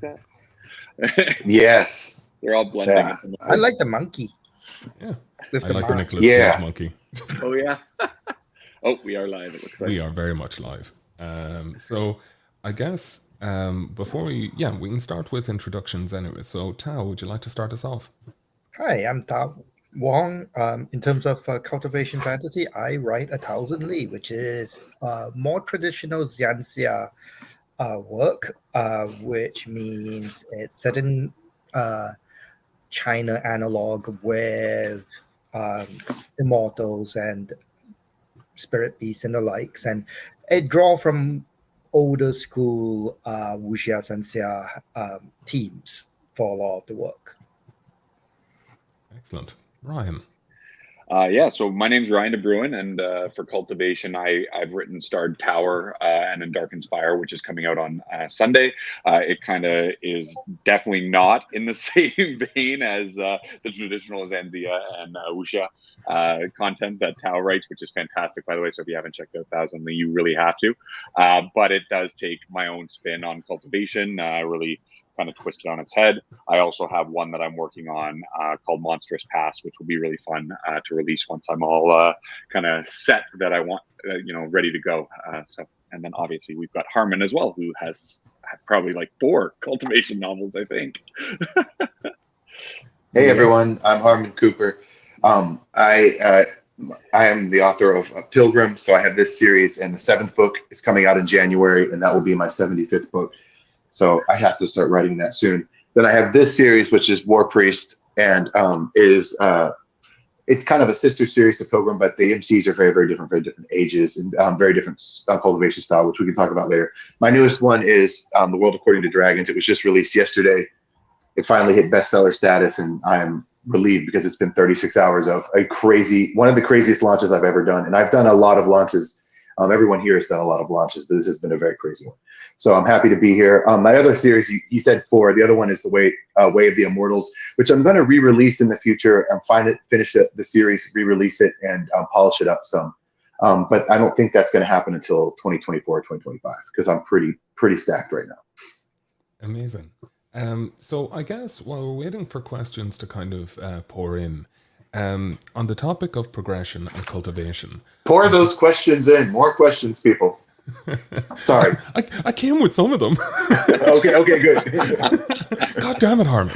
that. Yes. They're all blending Yeah. at the I moment. like the monkey Yeah. with I the like the mask. Nicolas Cage Yeah. monkey. Oh yeah. Oh, we are live. It looks like. We are very much live. So I guess before we can start with introductions anyway. So Tao, would you like to start us off? Hi, I'm Tao Wong. In terms of cultivation fantasy, I write a Thousand Li, which is more traditional Xianxia work, which means it's set in uh, China analog with immortals and spirit beasts and the likes, and it draw from older school wuxia sanxia teams for a lot of the work. Excellent. Ryan. Yeah, so my name's Ryan De Bruin, and for Cultivation, I've written Starred Tower and in Dark Inspire, which is coming out on Sunday. It kind of is definitely not in the same vein as the traditional Zenzia and Wuxia content that Tao writes, which is fantastic, by the way. So if you haven't checked out Thousand Lee, you really have to. But it does take my own spin on Cultivation, really kind of twist it on its head. I also have one that I'm working on called Monstrous Pass, which will be really fun to release once I'm all kind of set that I want, ready to go. And then obviously we've got Harmon as well, who has probably like 4 cultivation novels, I think. Hey Yes. everyone, I'm Harmon Cooper. I am the author of Pilgrim, so I have this series, and the 7th book is coming out in January, and that will be my 75th book. So I have to start writing that soon. Then I have this series, which is War Priest, and it's kind of a sister series to Pilgrim, but the MCs are very different ages and very different cultivation style, which we can talk about later. My newest one is The World According to Dragons. It was just released yesterday. It finally hit bestseller status, and I am relieved because it's been 36 hours of one of the craziest launches I've ever done. And I've done a lot of launches. Everyone here has done a lot of launches, but this has been a very crazy one. So I'm happy to be here. My other series, you said 4. The other one is the Way of the Immortals, which I'm going to re-release in the future and finish the series, re-release it, and polish it up some. But I don't think that's going to happen until 2024 or 2025 because I'm pretty stacked right now. Amazing. So I guess while we're waiting for questions to kind of pour in, on the topic of progression and cultivation, Pour I those questions in. More questions, people. Sorry. I came with some of them. Okay, good. God damn it, Harmon.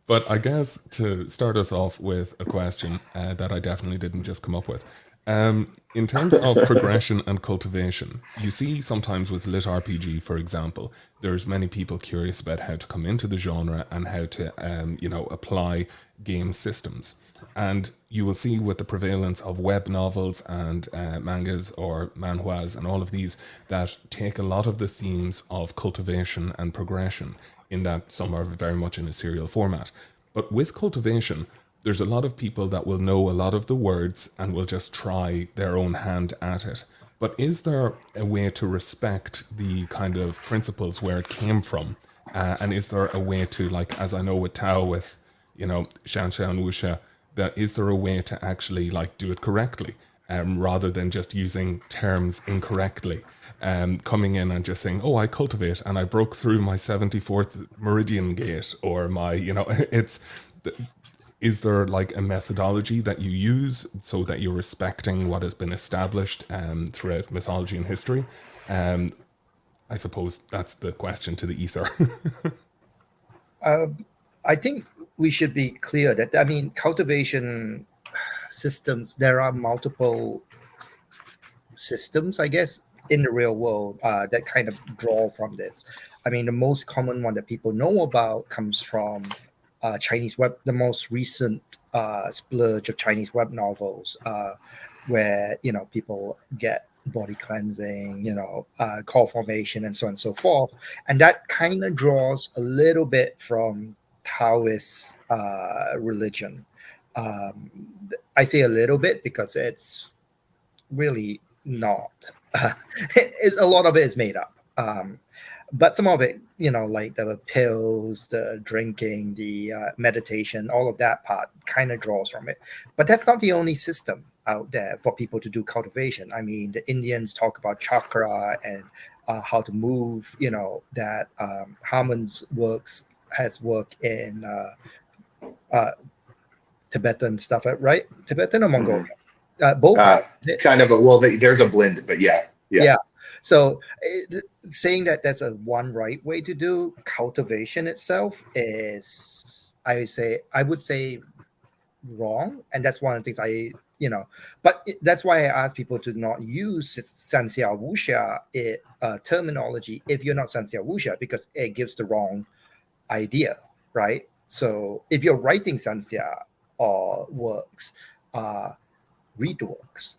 But I guess to start us off with a question that I definitely didn't just come up with. In terms of progression and cultivation, you see sometimes with Lit RPG, for example, there's many people curious about how to come into the genre and how to, apply game systems. And you will see with the prevalence of web novels and mangas or manhwas and all of these that take a lot of the themes of cultivation and progression in that some are very much in a serial format. But with cultivation, there's a lot of people that will know a lot of the words and will just try their own hand at it. But is there a way to respect the kind of principles where it came from? And is there a way to, like, as I know with Tao, with, Shansha and Wuxia, that is there a way to actually, like, do it correctly rather than just using terms incorrectly? Coming in and just saying, oh, I cultivate and I broke through my 74th meridian gate, or my, it's is there like a methodology that you use so that you're respecting what has been established throughout mythology and history? I suppose that's the question to the ether. I think we should be clear that, I mean, cultivation systems, there are multiple systems, I guess, in the real world that kind of draw from this. I mean, the most common one that people know about comes from Chinese web, the most recent splurge of Chinese web novels, where people get body cleansing, core formation, and so on and so forth, and that kind of draws a little bit from Taoist religion. Um, I say a little bit because it's really not. A lot of it is made up. But some of it, like the pills, the drinking, the meditation, all of that part kind of draws from it. But that's not the only system out there for people to do cultivation. I mean, the Indians talk about chakra and how to move. That Harmon's has work in uh, Tibetan stuff, right? Tibetan or Mongolian? Both. Kind of there's a blend, but yeah. So saying that that's a one right way to do cultivation itself is, I would say wrong, and that's one of the things but that's why I ask people to not use Sanxia Wuxia terminology if you're not Sanxia Wuxia, because it gives the wrong idea, right? So if you're writing Sanxia or works, read the works.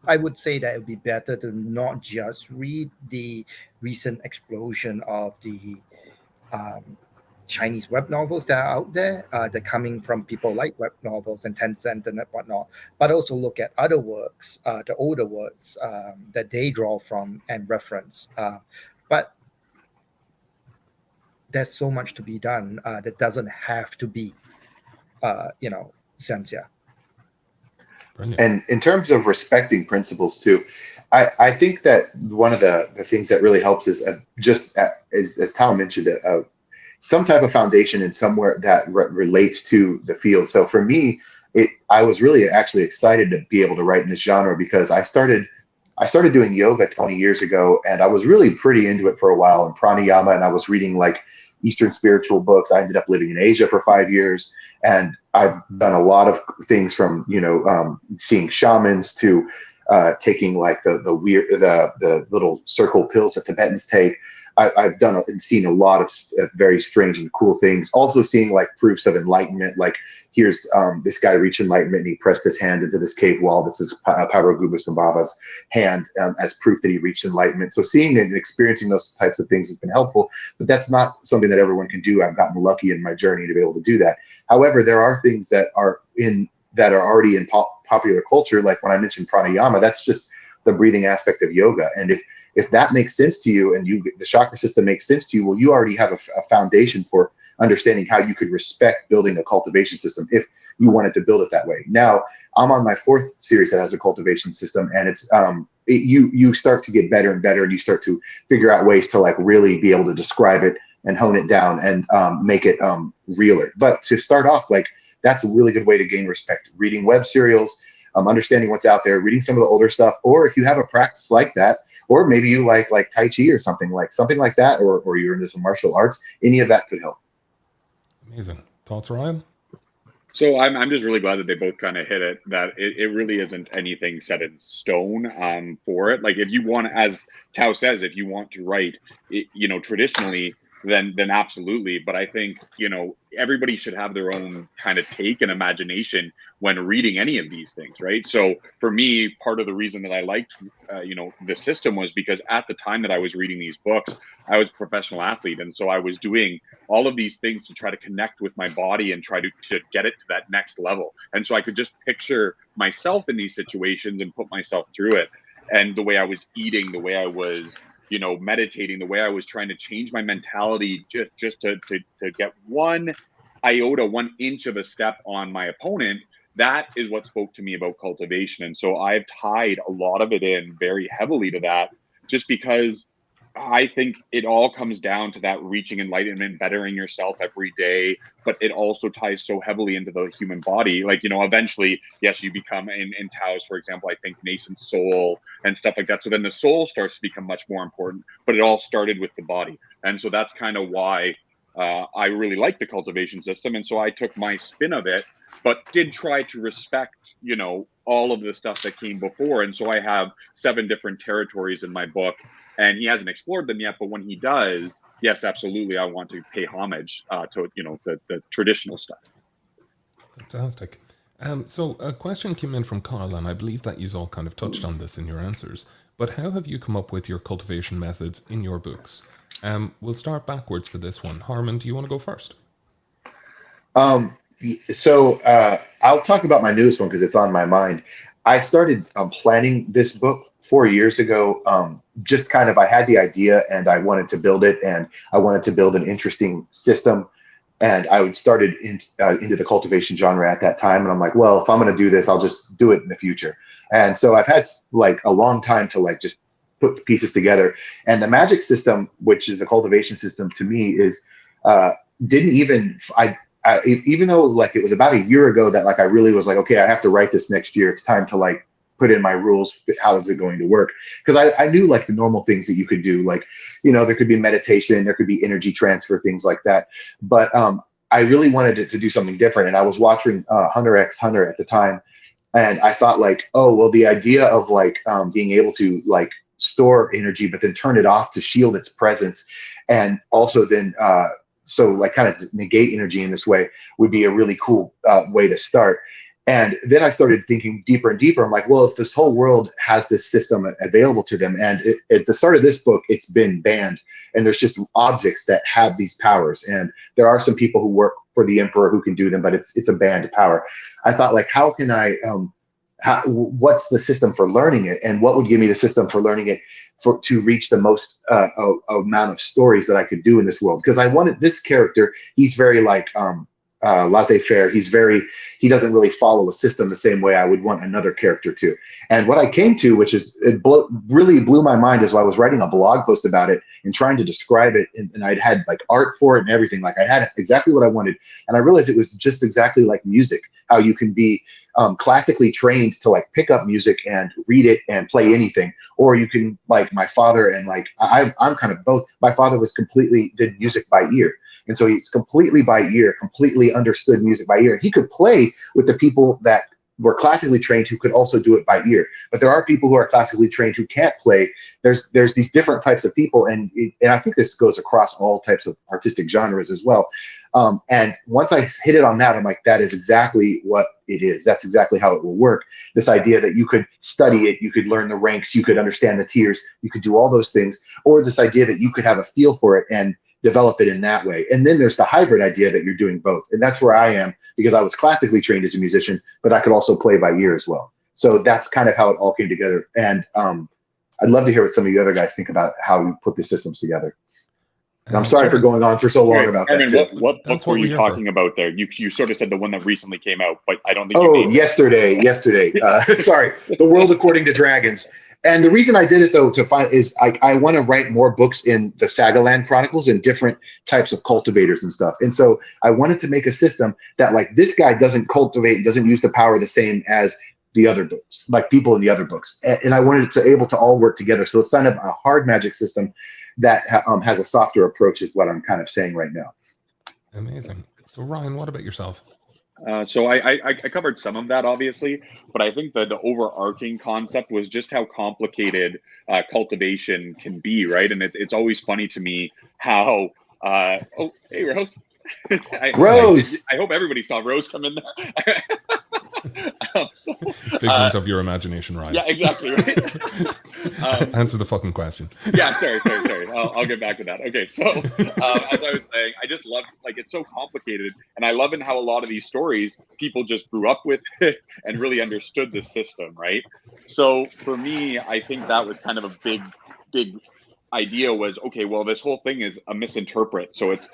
I would say that it would be better to not just read the recent explosion of the um, Chinese web novels that are out there, that coming from people like web novels and Tencent and whatnot, but also look at other works, the older works that they draw from and reference. But there's so much to be done that doesn't have to be, Sanxia. Brilliant. And in terms of respecting principles too, I think that one of the things that really helps is as Tal mentioned, some type of foundation in somewhere that relates to the field. So for me, I was really actually excited to be able to write in this genre because I started doing yoga 20 years ago, and I was really pretty into it for a while, and pranayama, and I was reading like Eastern spiritual books. I ended up living in Asia for 5 years, and I've done a lot of things from seeing shamans to taking like the weird the little circle pills that Tibetans take. I've done and seen a lot of very strange and cool things. Also seeing like proofs of enlightenment. Like here's this guy reached enlightenment and he pressed his hand into this cave wall. This is Paragubus and Baba's hand as proof that he reached enlightenment. So seeing and experiencing those types of things has been helpful, but that's not something that everyone can do. I've gotten lucky in my journey to be able to do that. However, there are things that are already in popular culture. Like when I mentioned pranayama, that's just the breathing aspect of yoga. And if that makes sense to you and the chakra system makes sense to you, well, you already have a foundation for understanding how you could respect building a cultivation system if you wanted to build it that way. Now, I'm on my 4th series that has a cultivation system, and it's you start to get better and better, and you start to figure out ways to like really be able to describe it and hone it down and make it realer. But to start off, like that's a really good way to gain respect. Reading web serials, understanding what's out there, reading some of the older stuff, or if you have a practice like that, or maybe you like Tai Chi or something like that, or you're into some martial arts, any of that could help. Amazing. Thoughts, Ryan? So I'm just really glad that they both kind of hit it, that it really isn't anything set in stone for it. Like if you want, as Tao says, if you want to write, traditionally, then absolutely. But I think, everybody should have their own kind of take and imagination when reading any of these things, right? So for me, part of the reason that I liked, the system was because at the time that I was reading these books, I was a professional athlete. And so I was doing all of these things to try to connect with my body and try to get it to that next level. And so I could just picture myself in these situations and put myself through it. And the way I was eating, the way I was, meditating, the way I was trying to change my mentality just to get one inch of a step on my opponent, that is what spoke to me about cultivation. And so I've tied a lot of it in very heavily to that, just because I think it all comes down to that reaching enlightenment, bettering yourself every day, but it also ties so heavily into the human body. Like, eventually, yes, you become in Tao's, for example, I think nascent soul and stuff like that. So then the soul starts to become much more important, but it all started with the body. And so that's kind of why I really like the cultivation system. And so I took my spin of it, but did try to respect, all of the stuff that came before. And so I have 7 different territories in my book. And he hasn't explored them yet, but when he does, yes, absolutely, I want to pay homage to the traditional stuff. Fantastic. So a question came in from Carl, and I believe that you all kind of touched on this in your answers. But how have you come up with your cultivation methods in your books? We'll start backwards for this one. Harmon, do you want to go first? So I'll talk about my newest one because it's on my mind. I started planning this book 4 years ago. Just kind of, I had the idea and I wanted to build it, and I wanted to build an interesting system. and I would started into the cultivation genre at that time. And I'm like, well, if I'm going to do this, I'll just do it in the future. And so I've had like a long time to like just put the pieces together. And the magic system, which is a cultivation system to me, is didn't even even though like it was about a year ago that like I really was like, okay, I have to write this next year. It's time to like put in my rules. How is it going to work? Because I knew like the normal things that you could do, like, you know, there could be meditation, there could be energy transfer, things like that. But I really wanted it to do something different. And I was watching Hunter x Hunter at the time. And I thought like, oh, well, the idea of like being able to like store energy, but then turn it off to shield its presence. And also then, so like kind of negate energy in this way would be a really cool way to start. And then I started thinking deeper and deeper. I'm like, well, if this whole world has this system available to them, and at the start of this book, it's been banned, and there's just objects that have these powers. And there are some people who work for the emperor who can do them, but it's a banned power. I thought, like, how can I, what's the system for learning it? And what would give me the system for learning it to reach the most amount of stories that I could do in this world? Because I wanted this character, he's very like, laissez-faire. He doesn't really follow a system the same way I would want another character to. And what I came to, which is really blew my mind, is while I was writing a blog post about it and trying to describe it, and I'd had like art for it and everything. Like I had exactly what I wanted, and I realized it was just exactly like music. How you can be classically trained to like pick up music and read it and play anything, or you can like my father, and like I'm kind of both. My father did music by ear. And so he's completely by ear, completely understood music by ear. He could play with the people that were classically trained who could also do it by ear. But there are people who are classically trained who can't play. There's these different types of people, and I think this goes across all types of artistic genres as well. And once I hit it on that, I'm like, that is exactly what it is. That's exactly how it will work. This idea that you could study it, you could learn the ranks, you could understand the tiers, you could do all those things, or this idea that you could have a feel for it and develop it in that way. And then there's the hybrid idea that you're doing both. And that's where I am, because I was classically trained as a musician, but I could also play by ear as well. So that's kind of how it all came together. And I'd love to hear what some of you other guys think about how you put the systems together. And I'm sorry for going on for so long about Armin, that. What book were you talking about there? You sort of said the one that recently came out, but I don't think you named yesterday. Sorry. The World According to Dragons. And the reason I did it, though, is I want to write more books in the Sagaland Chronicles and different types of cultivators and stuff. And so I wanted to make a system that, like, this guy doesn't cultivate, doesn't use the power the same as the other books, like people in the other books. And I wanted it to able to all work together. So it's kind of a hard magic system that has a softer approach, is what I'm kind of saying right now. Amazing. So Ryan, what about yourself? So I covered some of that, obviously, but I think the overarching concept was just how complicated cultivation can be, right? And it's always funny to me how oh, hey, Rose. Rose. I hope everybody saw Rose come in there. Figment of your imagination, Ryan. Yeah, exactly. Right. Answer the fucking question. Yeah, sorry. I'll get back to that. Okay, so as I was saying, I just love, like, it's so complicated, and I love in how a lot of these stories people just grew up with it and really understood the system, right? So for me, I think that was kind of a big idea was, okay, well, this whole thing is a misinterpret. So it's,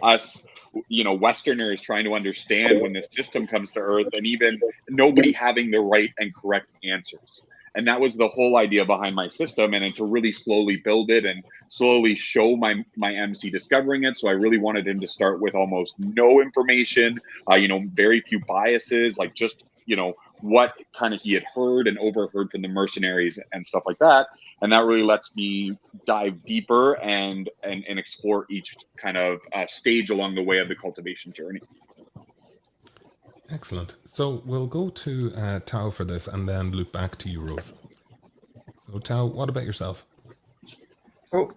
us, Westerners trying to understand when this system comes to Earth, and even nobody having the right and correct answers. And that was the whole idea behind my system, and to really slowly build it and slowly show my MC discovering it. So I really wanted him to start with almost no information, very few biases, like just, what kind of he had heard and overheard from the mercenaries and stuff like that. And that really lets me dive deeper and explore each kind of stage along the way of the cultivation journey. Excellent. So we'll go to Tao for this, and then loop back to you, Rose. So Tao, what about yourself? Oh,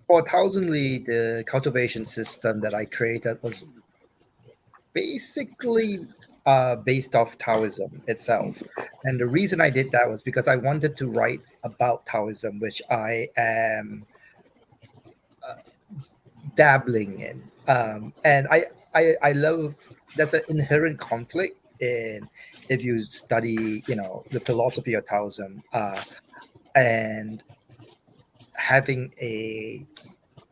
for Thousand Li, the cultivation system that I created was basically based off Taoism itself. And the reason I did that was because I wanted to write about Taoism, which I am dabbling in. And I love, that's an inherent conflict in, if you study, the philosophy of Taoism, and having a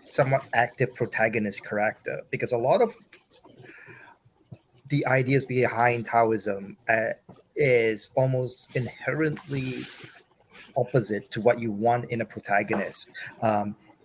somewhat active protagonist character, because a lot of the ideas behind Taoism is almost inherently opposite to what you want in a protagonist.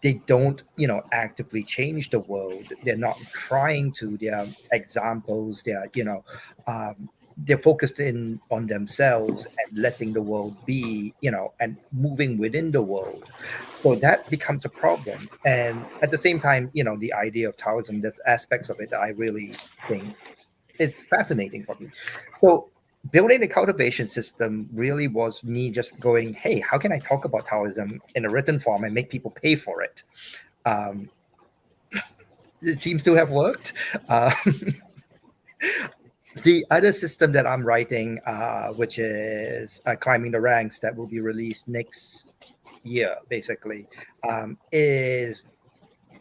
They don't, actively change the world. They're not trying to. They're examples. They're focused in on themselves and letting the world be, and moving within the world. So that becomes a problem. And at the same time, the idea of Taoism, there's aspects of it that I really think it's fascinating for me. So building the cultivation system really was me just going, hey, how can I talk about Taoism in a written form and make people pay for it? Um, it seems to have worked. Uh, the other system that I'm writing, which is climbing the ranks, that will be released next year, basically, is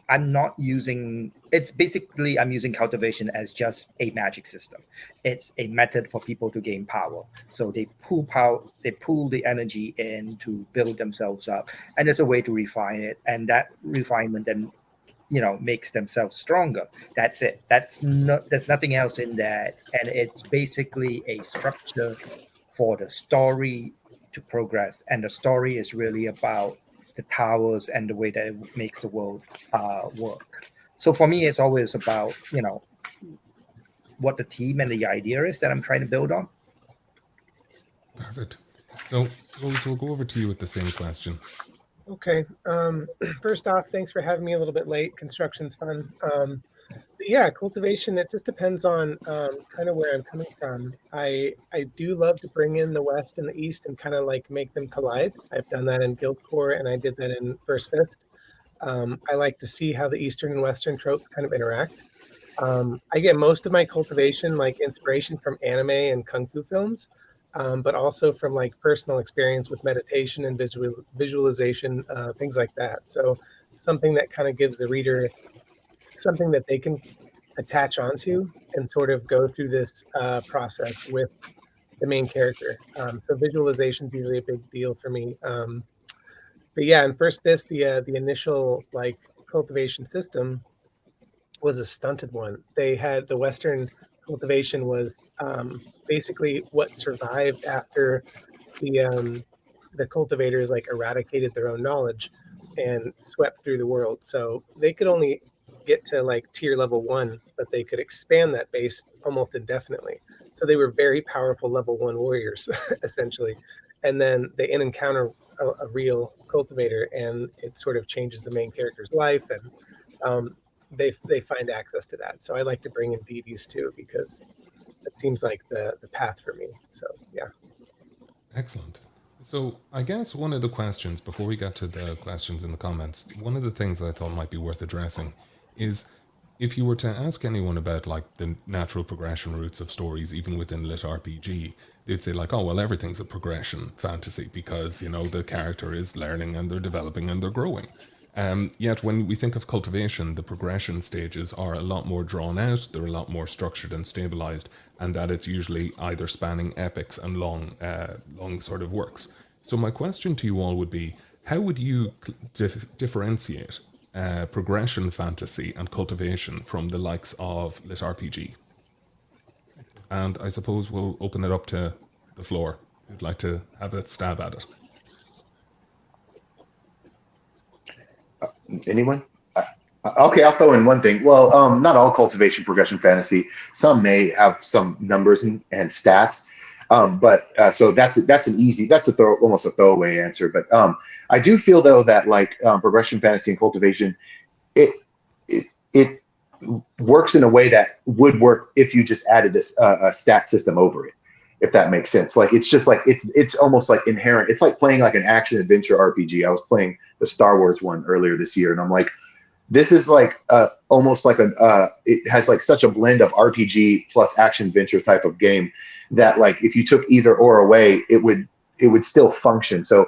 I'm not using it's basically I'm using cultivation as just a magic system. It's a method for people to gain power. So they pull the energy in to build themselves up. And there's a way to refine it. And that refinement then makes themselves stronger. That's it. There's nothing else in that. And it's basically a structure for the story to progress. And the story is really about the towers and the way that it makes the world work. So for me, it's always about what the theme and the idea is that I'm trying to build on. Perfect. So, Rose, we'll go over to you with the same question. Okay. First off, thanks for having me a little bit late. Construction's fun. But yeah, cultivation, it just depends on kind of where I'm coming from. I do love to bring in the West and the East and kind of like make them collide. I've done that in Guild Corps and I did that in First Fist. I like to see how the Eastern and Western tropes kind of interact. I get most of my cultivation like inspiration from anime and kung fu films, but also from like personal experience with meditation and visualization, things like that. So something that kind of gives the reader something that they can attach onto and sort of go through this process with the main character. So visualization is usually a big deal for me. But yeah, and first the initial like cultivation system was a stunted one. They had the Western cultivation was basically what survived after the cultivators like eradicated their own knowledge and swept through the world. So they could only get to like tier level 1, but they could expand that base almost indefinitely. So they were very powerful level 1 warriors essentially. And then they encounter a real cultivator and it sort of changes the main character's life, and they find access to that. So I like to bring in deities too, because it seems like the path for me. So yeah. Excellent. So, I guess one of the questions, before we get to the questions in the comments, one of the things I thought might be worth addressing is if you were to ask anyone about like the natural progression routes of stories, even within lit RPG, they'd say like, oh, well, everything's a progression fantasy because, the character is learning and they're developing and they're growing. Yet when we think of cultivation, the progression stages are a lot more drawn out, they're a lot more structured and stabilized, and that it's usually either spanning epics and long sort of works. So my question to you all would be, how would you differentiate progression fantasy and cultivation from the likes of lit RPG? And I suppose we'll open it up to the floor. Who'd like to have a stab at it? Anyone? Okay, I'll throw in one thing. Well, not all cultivation progression fantasy. Some may have some numbers and stats, but so that's an easy, almost a throwaway answer. But I do feel though that like progression fantasy and cultivation, it it works in a way that would work if you just added a stat system over it, if that makes sense. Like it's just like it's almost like inherent. It's like playing like an action adventure RPG. I was playing the Star Wars one earlier this year, and I'm like, this is like almost like it has like such a blend of RPG plus action adventure type of game that like if you took either or away, it would still function. So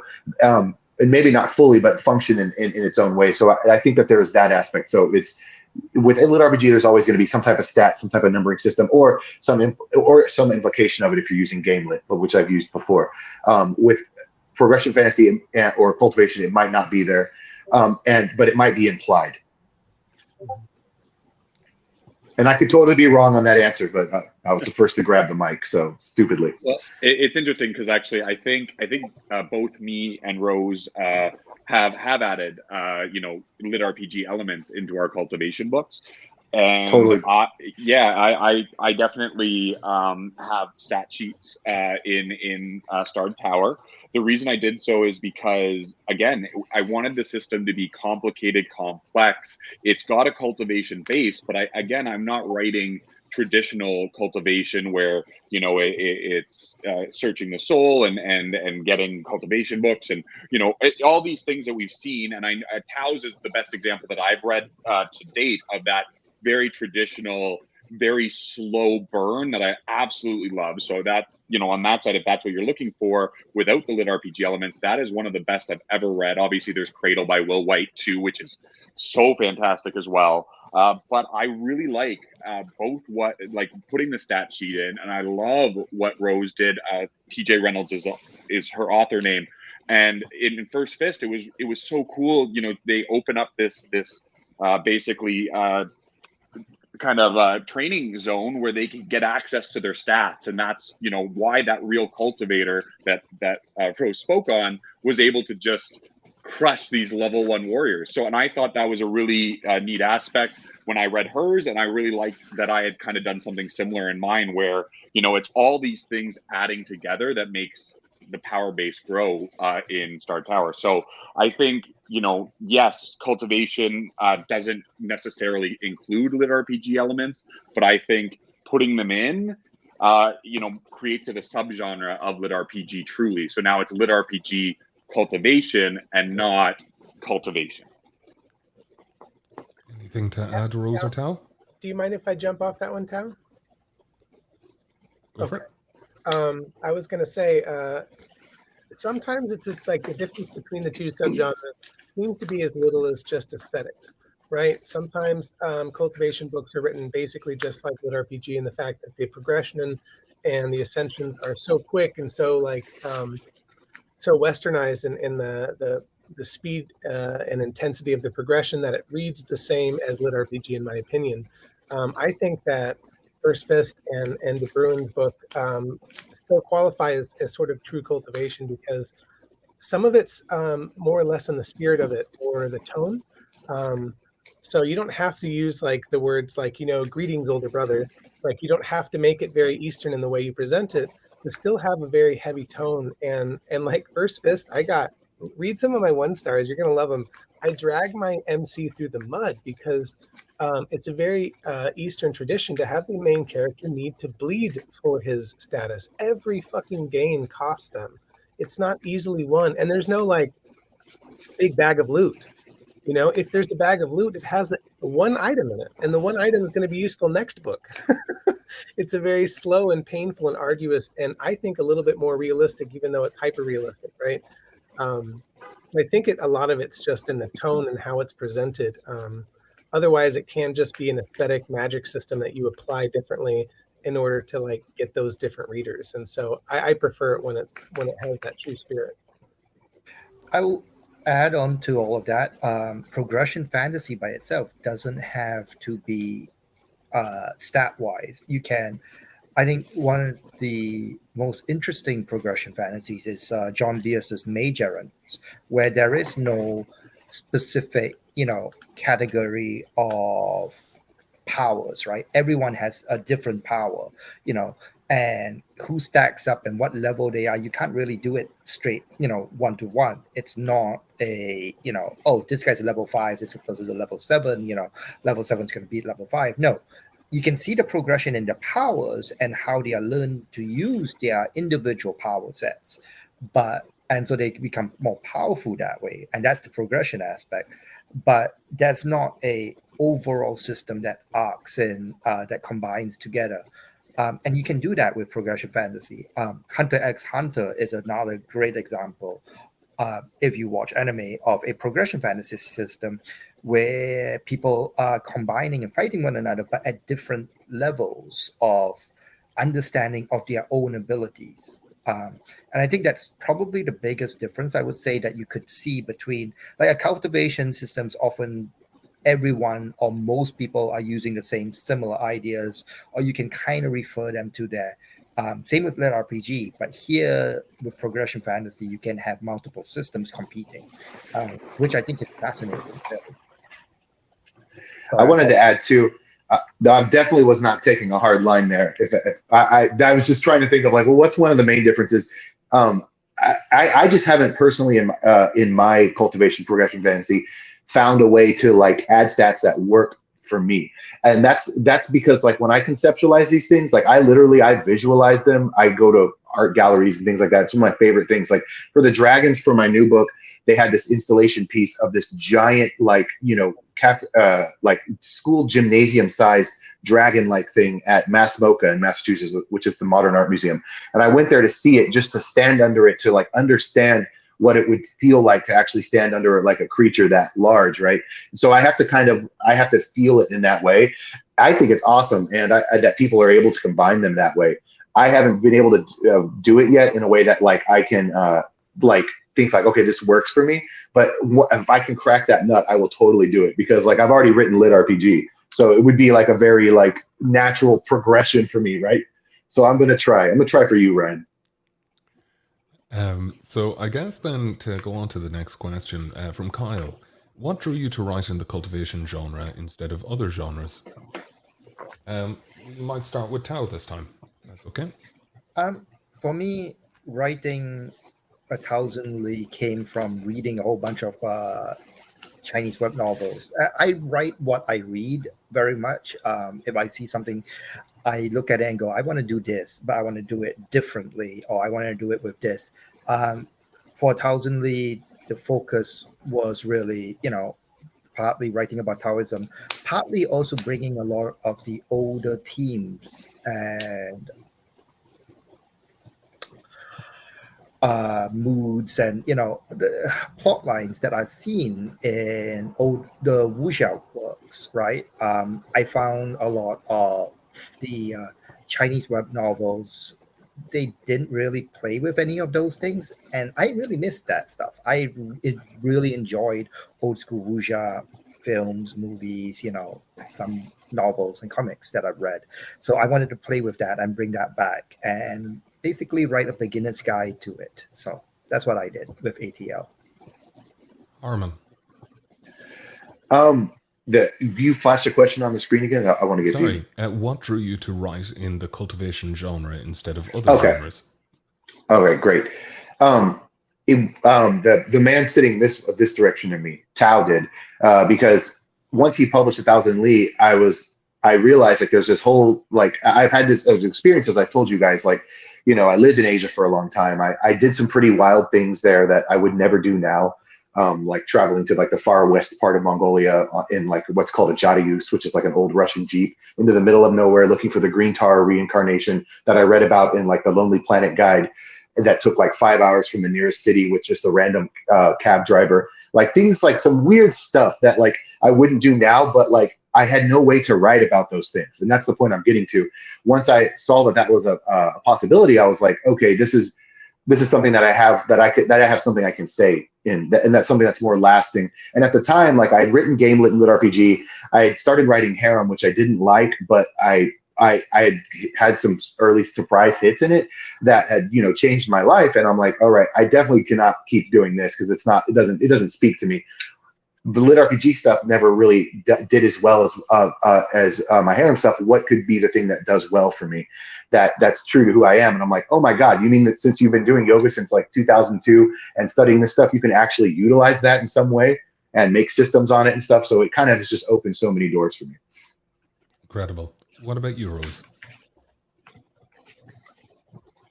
and maybe not fully, but function in its own way. So I think that there's that aspect. So it's with lit RPG, there's always going to be some type of stat, some type of numbering system, or some implication of it if you're using Gamelit, which I've used before. With progression fantasy or cultivation, it might not be there, but it might be implied. And I could totally be wrong on that answer, but I was the first to grab the mic, so stupidly. Well, it's interesting because actually, I think both me and Rose have added lit RPG elements into our cultivation books, and Totally. I definitely have stat sheets in Starred Tower. The reason I did so is because, again, I wanted the system to be complicated, complex. It's got a cultivation base, but I'm not writing traditional cultivation where it's searching the soul and getting cultivation books and all these things that we've seen. And Taos is the best example that I've read to date of that very traditional, very slow burn that I absolutely love. So that's, on that side, if that's what you're looking for without the lit RPG elements, that is one of the best I've ever read. Obviously, there's Cradle by Will White too, which is so fantastic as well. But I really like both like putting the stat sheet in, and I love what Rose did. TJ Reynolds is her author name, and in First Fist, it was so cool. They open up this basically kind of training zone where they can get access to their stats, and that's why that real cultivator that Rose spoke on was able to just crush these level 1 warriors. So, and I thought that was a really neat aspect when I read hers, and I really liked that I had kind of done something similar in mine where it's all these things adding together that makes the power base grow in Star Tower. So I think, yes, cultivation doesn't necessarily include lit RPG elements, but I think putting them in, creates it a subgenre of lit RPG truly. So now it's lit RPG cultivation and not cultivation. Anything to add, Rose or Tal? Do you mind if I jump off that one, Tao? Go for it. I was going to say, sometimes it's just like the difference between the two subgenres seems to be as little as just aesthetics, right? Sometimes cultivation books are written basically just like lit RPG, in the fact that the progression and the ascensions are so quick and so so westernized in the speed and intensity of the progression that it reads the same as lit RPG, in my opinion. I think that First Fist and De Bruin's book still qualify as sort of true cultivation, because some of it's more or less in the spirit of it or the tone. So you don't have to use like the words like, greetings, older brother. Like, you don't have to make it very Eastern in the way you present it, to still have a very heavy tone. And like First Fist, read some of my 1-stars. You're going to love them. I drag my MC through the mud because it's a very Eastern tradition to have the main character need to bleed for his status. Every fucking gain costs them. It's not easily won. And there's no like big bag of loot. If there's a bag of loot, it has one item in it, and the one item is going to be useful next book. It's a very slow and painful and arduous, and I think a little bit more realistic, even though it's hyper realistic, right? So I think a lot of it's just in the tone and how it's presented. Otherwise, it can just be an aesthetic magic system that you apply differently in order to like get those different readers. And so I prefer it when it has that true spirit. I will add on to all of that. Progression fantasy by itself doesn't have to be stat wise. I think one of the most interesting progression fantasies is John Deers's Mage Errands, where there is no specific, category of powers, right? Everyone has a different power, and who stacks up and what level they are. You can't really do it straight, 1-to-1. It's not oh, this guy's a level 5, this person is a level 7, level 7 is going to beat level 5. No, you can see the progression in the powers and how they are learned to use their individual power sets, and so they become more powerful that way, and that's the progression aspect. But that's not a overall system that arcs and that combines together. And you can do that with progression fantasy. Hunter x Hunter is another great example, if you watch anime, of a progression fantasy system where people are combining and fighting one another, but at different levels of understanding of their own abilities. And I think that's probably the biggest difference, I would say, that you could see between like a cultivation systems often everyone or most people are using the same similar ideas, or you can kind of refer them to there. Same with lit RPG, but here with progression fantasy, you can have multiple systems competing, which I think is fascinating. Really. I So, wanted to add too. No, I definitely was not taking a hard line there. If I was just trying to think of like, well, what's one of the main differences? Um, I just haven't personally in my cultivation progression fantasy found a way to like add stats that work for me, and that's because like when I conceptualize these things, like I visualize them. I go to art galleries and things like that. It's one of my favorite things. Like for the dragons for my new book, they had this installation piece of this giant like like school gymnasium sized dragon like thing at Mass MoCA in Massachusetts, which is the Modern Art Museum. And I went there to see it, just to stand under it, to like understand what it would feel like to actually stand under like a creature that large, right? So I have to feel it in that way. I think it's awesome, and that people are able to combine them that way. I haven't been able to do it yet in a way that like I can like think like, okay, this works for me. But if I can crack that nut, I will totally do it, because like I've already written lit RPG, so it would be like a very like natural progression for me, right? So I'm gonna try. I'm gonna try for you, Ryan. So I guess then to go on to the next question from Kyle, what drew you to write in the cultivation genre instead of other genres? We might start with Tao this time. That's okay. For me, writing A Thousand Lee came from reading a whole bunch of Chinese web novels. I write what I read very much. If I see something, I look at it and go, I want to do this, but I want to do it differently, or I want to do it with this. For A Thousand Lee, the focus was really, partly writing about Taoism, partly also bringing a lot of the older themes and moods and the plot lines that I've seen in the wuxia works. Right, I found a lot of the Chinese web novels. They didn't really play with any of those things, and I really missed that stuff. Really enjoyed old school wuxia films, movies, some novels and comics that I've read. So I wanted to play with that and bring that back and basically write a beginner's guide to it. So that's what I did with ATL. Harmon. You flashed a question on the screen again. I want to get Sorry, what drew you to write in the cultivation genre instead of other Okay. genres? Okay, great. The man sitting this direction to me, Tao did, because once he published A Thousand Lee, I realized like there's this whole like I've had this experience, as I told you guys, like I lived in Asia for a long time. I did some pretty wild things there that I would never do now. Like traveling to like the far west part of Mongolia in like what's called a Jataus, which is like an old Russian Jeep, into the middle of nowhere looking for the green tar reincarnation that I read about in like the Lonely Planet guide, that took like 5 hours from the nearest city with just a random cab driver. Like things like some weird stuff that like I wouldn't do now, but like I had no way to write about those things. And that's the point I'm getting to. Once I saw that was a possibility, I was like, okay, this is something that I have that I have something I can say in, and that's something that's more lasting. And at the time, like I had written game lit and lit RPG. I had started writing harem, which I didn't like, but I had some early surprise hits in it that had changed my life. And I'm like, all right, I definitely cannot keep doing this because it doesn't speak to me. The lit RPG stuff never really did as well as my harem stuff. What could be the thing that does well for me? That's true to who I am. And I'm like, oh my God, you mean that since you've been doing yoga since like 2002 and studying this stuff, you can actually utilize that in some way and make systems on it and stuff. So it kind of has just opened so many doors for me. Incredible. What about you, Rose?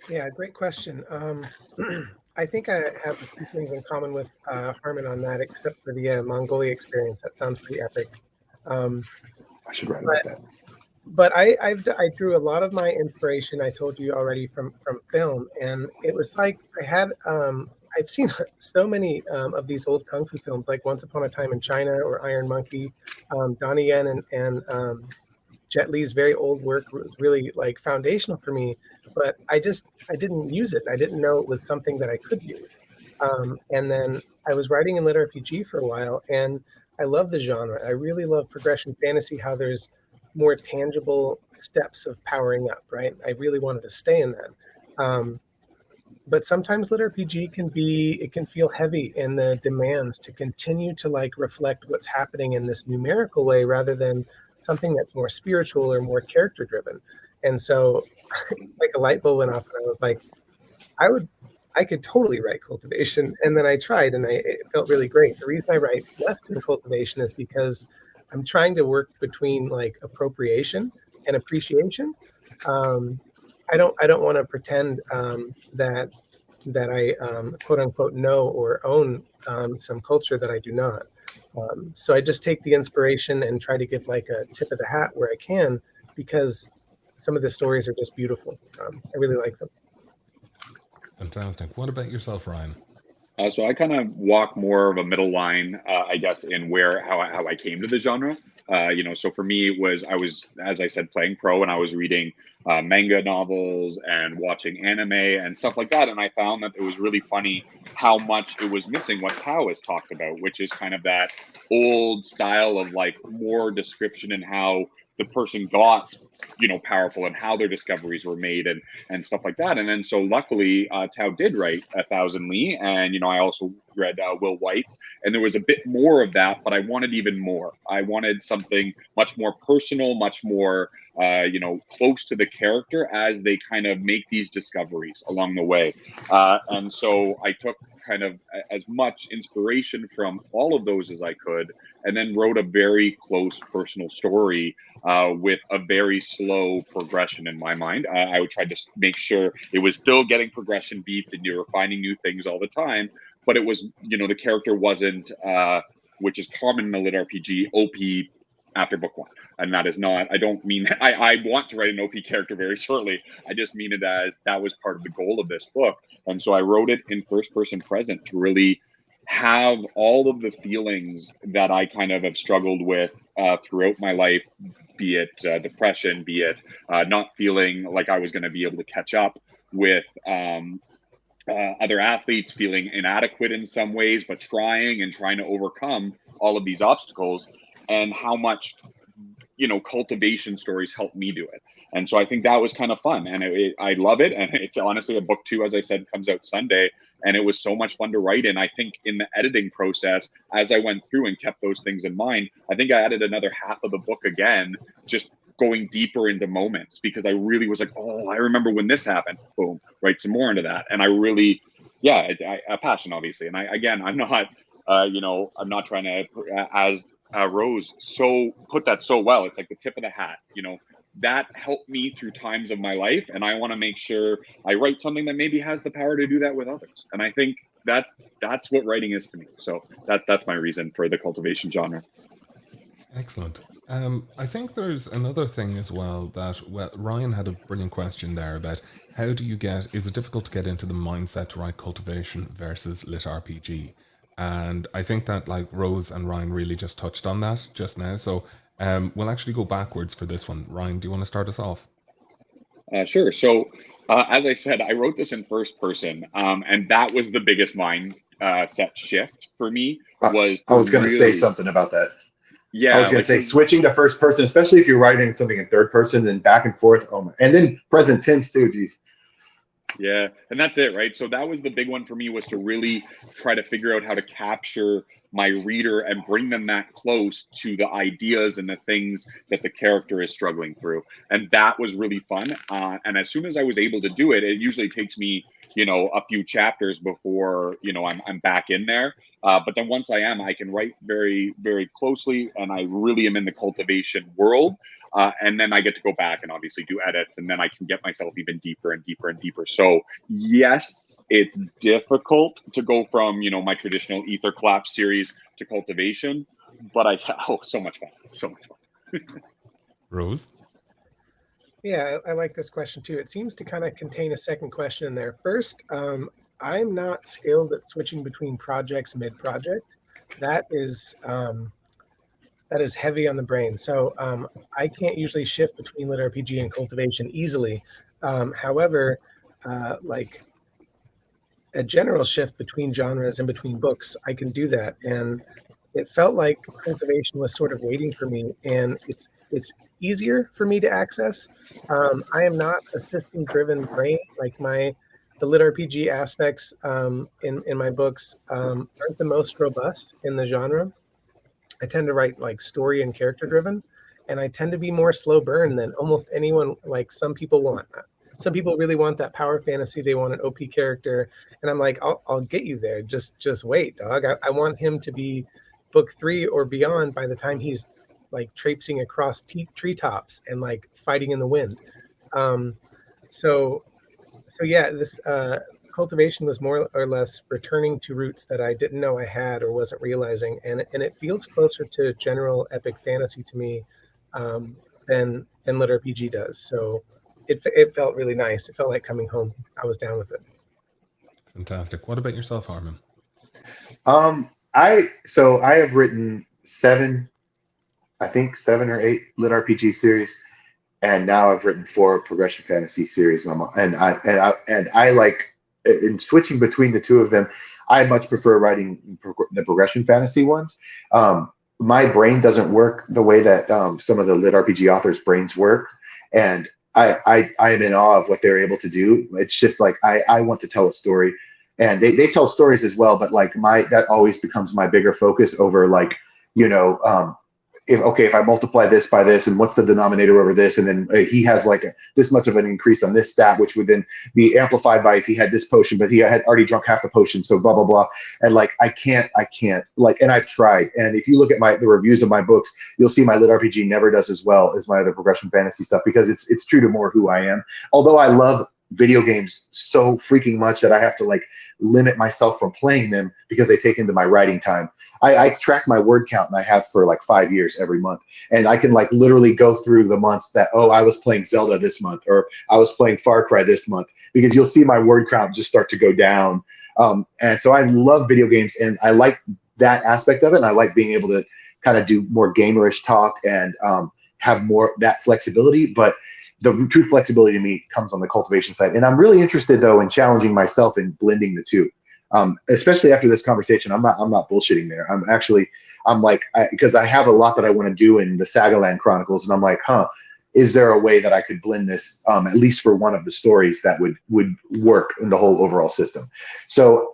Yeah, great question. I think I have a few things in common with Harmon on that, except for the Mongolia experience. That sounds pretty epic. I should write about that. But I drew a lot of my inspiration, I told you already, from film, and it was like I had I've seen so many of these old kung fu films, like Once Upon a Time in China or Iron Monkey. Donnie Yen and Jet Li's very old work was really like foundational for me, but I didn't use it. I didn't know it was something that I could use. And then I was writing in lit RPG for a while, and I love the genre. I really love progression fantasy, how there's more tangible steps of powering up, right? I really wanted to stay in that. But sometimes lit RPG can feel heavy in the demands to continue to like reflect what's happening in this numerical way rather than something that's more spiritual or more character driven. And so it's like a light bulb went off and I was like, I would I could totally write cultivation. And then I tried and it felt really great. The reason I write less than cultivation is because I'm trying to work between like appropriation and appreciation. Um, I don't want to pretend that I quote unquote know or own some culture that I do not. So I just take the inspiration and try to give like a tip of the hat where I can, because some of the stories are just beautiful. I really like them. Fantastic. What about yourself, Ryan? So I kind of walk more of a middle line, I guess, in where how I came to the genre. So for me, it was I was, as I said, playing pro, and I was reading manga novels and watching anime and stuff like that. And I found that it was really funny how much it was missing what Tao has talked about, which is kind of that old style of like more description and how the person got powerful and how their discoveries were made and stuff like that. And then so luckily, Tao did write A Thousand Lee, and I also read Will White's, and there was a bit more of that, but I wanted even more. I wanted something much more personal, much more close to the character as they kind of make these discoveries along the way. And so I took kind of as much inspiration from all of those as I could, and then wrote a very close personal story with a very slow progression in my mind. I would try to make sure it was still getting progression beats and you were finding new things all the time, but it was, the character wasn't, which is common in a lit RPG, OP after book one. And that is not, I don't mean, I want to write an OP character very shortly. I just mean it as that was part of the goal of this book. And so I wrote it in first person present to really have all of the feelings that I kind of have struggled with throughout my life, be it depression, be it not feeling like I was going to be able to catch up with other athletes, feeling inadequate in some ways, but trying to overcome all of these obstacles, and how much cultivation stories helped me do it. And so I think that was kind of fun, and I love it. And it's honestly a book two, as I said, comes out Sunday, and it was so much fun to write. And I think in the editing process, as I went through and kept those things in mind, I think I added another half of the book again, just going deeper into moments, because I really was like, oh, I remember when this happened. Boom, write some more into that. And I really, yeah, a passion, obviously. And I'm not, I'm not trying to, as Rose so put that so well. It's like the tip of the hat, that helped me through times of my life. And I want to make sure I write something that maybe has the power to do that with others. And I think that's what writing is to me. So that's my reason for the cultivation genre. Excellent. I think there's another thing as well that, well, Ryan had a brilliant question there about how do you get, is it difficult to get into the mindset to write cultivation versus lit RPG? And I think that like Rose and Ryan really just touched on that just now. So we'll actually go backwards for this one. Ryan, do you want to start us off? Sure. So, as I said, I wrote this in first person, and that was the biggest mindset shift for me. Was I to was going to say really, something about that. I was yeah, going to like say switching to first person, especially if you're writing something in third person, then back and forth. Oh my, and then present tense too. Geez. yeah, and that's it, right? So that was the big one for me, was to really try to figure out how to capture my reader and bring them that close to the ideas and the things that the character is struggling through. And that was really fun. And as soon as I was able to do it, it usually takes me, a few chapters before, I'm back in there. But then once I am, I can write very, very closely, and I really am in the cultivation world. And then I get to go back and obviously do edits, and then I can get myself even deeper and deeper and deeper. So yes, it's difficult to go from my traditional Ether Collapse series to cultivation, but so much fun, so much fun. Rose? Yeah, I like this question too. It seems to kind of contain a second question in there. First, I'm not skilled at switching between projects mid-project. That is heavy on the brain. So I can't usually shift between lit RPG and cultivation easily. However, like a general shift between genres and between books, I can do that. And it felt like Cultivation was sort of waiting for me, and it's easier for me to access. I am not a system driven brain. Like the lit RPG aspects in my books aren't the most robust in the genre. I tend to write like story and character driven, and I tend to be more slow burn than almost anyone. Like some people want. Some people really want that power fantasy. They want an OP character, and I'm like, I'll get you there. Just wait, dog. I want him to be book 3 or beyond by the time he's like traipsing across treetops and like fighting in the wind. Um, so so yeah, this cultivation was more or less returning to roots that I didn't know I had or wasn't realizing, and it feels closer to general epic fantasy to me than lit RPG does. So it felt really nice. It felt like coming home. I was down with it. Fantastic. What about yourself, Harmon? I have written seven, I think 7 or 8 lit RPG series, and now I've written 4 progression fantasy series. And I like in switching between the two of them. I much prefer writing the progression fantasy ones. My brain doesn't work the way that some of the lit RPG authors' brains work, and I am in awe of what they're able to do. It's just like I want to tell a story, and they tell stories as well, but like that always becomes my bigger focus over like you know if I multiply this by this and what's the denominator over this, and then he has like this much of an increase on this stat, which would then be amplified by if he had this potion, but he had already drunk half the potion, so blah blah blah. And like I can't like, and I've tried. And if you look at the reviews of my books, you'll see my lit RPG never does as well as my other progression fantasy stuff because it's true to more who I am. Although I love video games so freaking much that I have to like limit myself from playing them because they take into my writing time. I track my word count, and I have for like 5 years every month. And I can like literally go through the months that, oh, I was playing Zelda this month, or I was playing Far Cry this month, because you'll see my word count just start to go down. And so I love video games, and I like that aspect of it. And I like being able to kind of do more gamerish talk and have more that flexibility. But the true flexibility to me comes on the cultivation side. And I'm really interested though in challenging myself in blending the two. Especially after this conversation, I'm not bullshitting there. I'm like, because I have a lot that I want to do in the Sagaland Chronicles, and I'm like, is there a way that I could blend this, at least for one of the stories that would work in the whole overall system? So,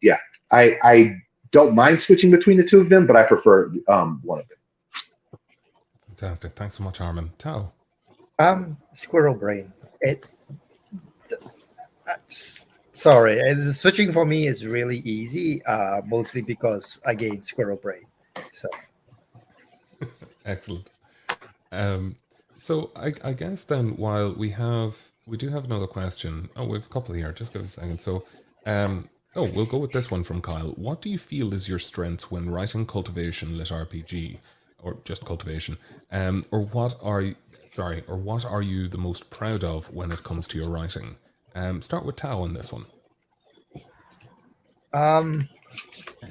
yeah, I don't mind switching between the two of them, but I prefer one of them. Fantastic. Thanks so much, Harmon. Tao. Squirrel brain. Sorry, switching for me is really easy. Mostly because again, squirrel brain. So Excellent. So I guess then while we do have another question. Oh, we have a couple here. Just give us a second. So, we'll go with this one from Kyle. What do you feel is your strength when writing cultivation lit RPG, or just cultivation? Or what are you the most proud of when it comes to your writing? Start with Tao on this one.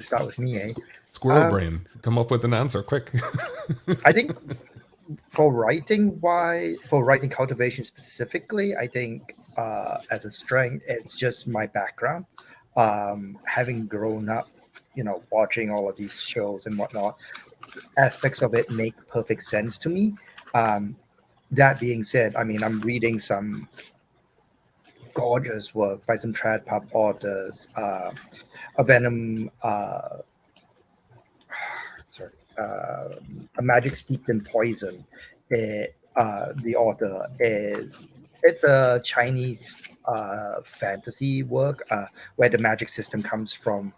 start with me, eh? Squirrel brain. Come up with an answer, quick. I think for writing cultivation specifically, I think as a strength, it's just my background. Having grown up, watching all of these shows and whatnot, aspects of it make perfect sense to me. That being said, I mean, I'm reading some gorgeous work by some trad pub authors. A Venom, sorry, A Magic Steeped in Poison. The author it's a Chinese fantasy work where the magic system comes from